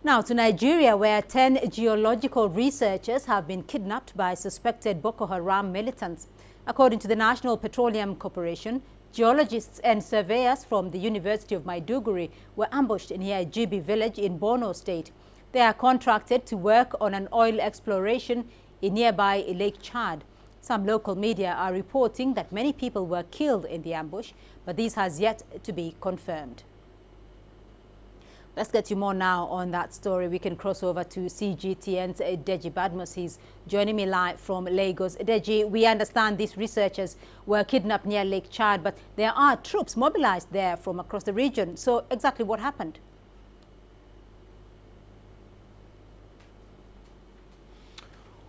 Now to Nigeria, where 10 geological researchers have been kidnapped by suspected Boko Haram militants. According to the National Petroleum Corporation, geologists and surveyors from the University of Maidugiri were ambushed near Jibi village in Borno state. They are contracted to work on an oil exploration in nearby Lake Chad. Some local media are reporting that many people were killed in the ambush, but this has yet to be confirmed. Let's get you more now on that story. We can cross over to CGTN's Deji Badmus. He's joining me live from Lagos. Deji, we understand these researchers were kidnapped near Lake Chad, but there are troops mobilized there from across the region. So exactly what happened?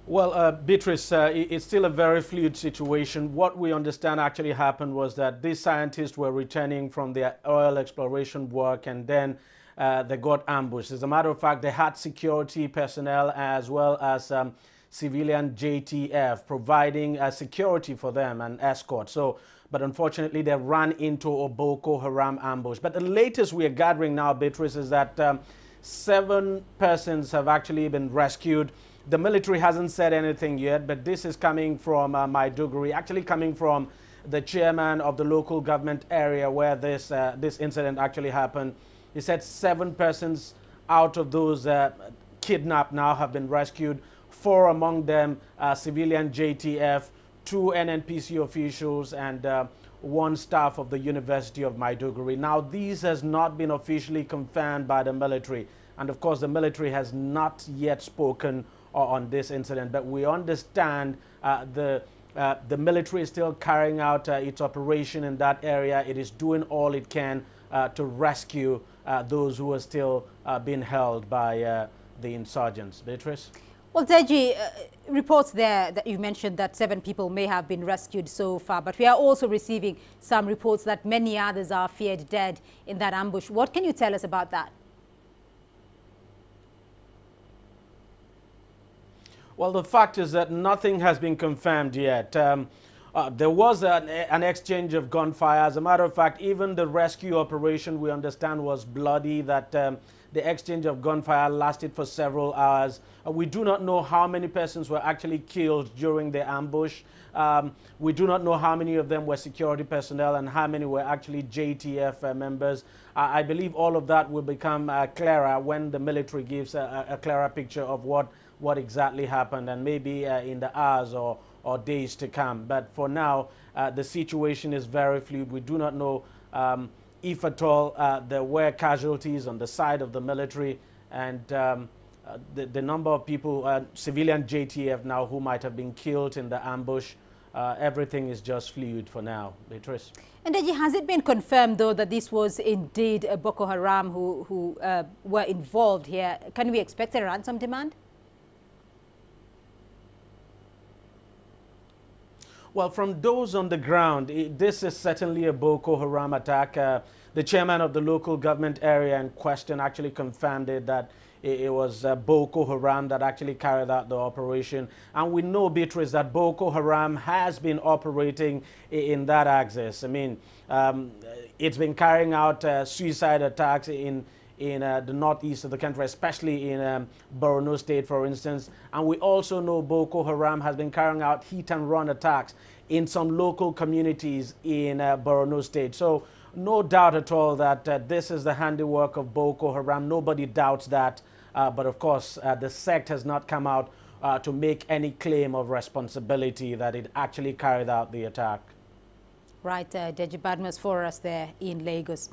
Well, Beatrice, it's still a very fluid situation. What we understand actually happened was that these scientists were returning from their oil exploration work, and then they got ambushed. As a matter of fact, they had security personnel as well as civilian JTF providing security for them and escort. But unfortunately, they ran into a Boko Haram ambush. But the latest we are gathering now, Beatrice, is that 7 persons have actually been rescued. The military hasn't said anything yet, but this is coming from Maidugiri, actually coming from the chairman of the local government area where this incident actually happened. He said 7 persons out of those kidnapped now have been rescued. 4 among them civilian JTF, 2 NNPC officials, and 1 staff of the University of Maidugiri. Now, these has not been officially confirmed by the military. And of course, the military has not yet spoken on this incident. But we understand the military is still carrying out its operation in that area. It is doing all it can to rescue those who are still being held by the insurgents. Beatrice? Well, Deji, reports there that you mentioned that 7 people may have been rescued so far, but we are also receiving some reports that many others are feared dead in that ambush. What can you tell us about that? Well, the fact is that nothing has been confirmed yet. There was an exchange of gunfire. As a matter of fact, even the rescue operation, we understand, was bloody, that the exchange of gunfire lasted for several hours. We do not know how many persons were actually killed during the ambush. We do not know how many of them were security personnel and how many were actually JTF members. I believe all of that will become clearer when the military gives a clearer picture of what exactly happened, and maybe in the hours or days to come. But for now, the situation is very fluid. We do not know if at all there were casualties on the side of the military, and the number of people, civilian JTF now, who might have been killed in the ambush. Everything is just fluid for now. Beatrice? And Deji, has it been confirmed, though, that this was indeed Boko Haram who were involved here? Can we expect a ransom demand? Well, from those on the ground, this is certainly a Boko Haram attack. The chairman of the local government area in question actually confirmed it, that it was Boko Haram that actually carried out the operation. And we know, Beatrice, that Boko Haram has been operating in that axis. I mean, it's been carrying out suicide attacks in the northeast of the country, especially in Borno state, for instance. And we also know Boko Haram has been carrying out hit-and-run attacks in some local communities in Borno state. So no doubt at all that this is the handiwork of Boko Haram. Nobody doubts that. But of course, the sect has not come out to make any claim of responsibility that it actually carried out the attack. Right, Deji Badmus for us there in Lagos.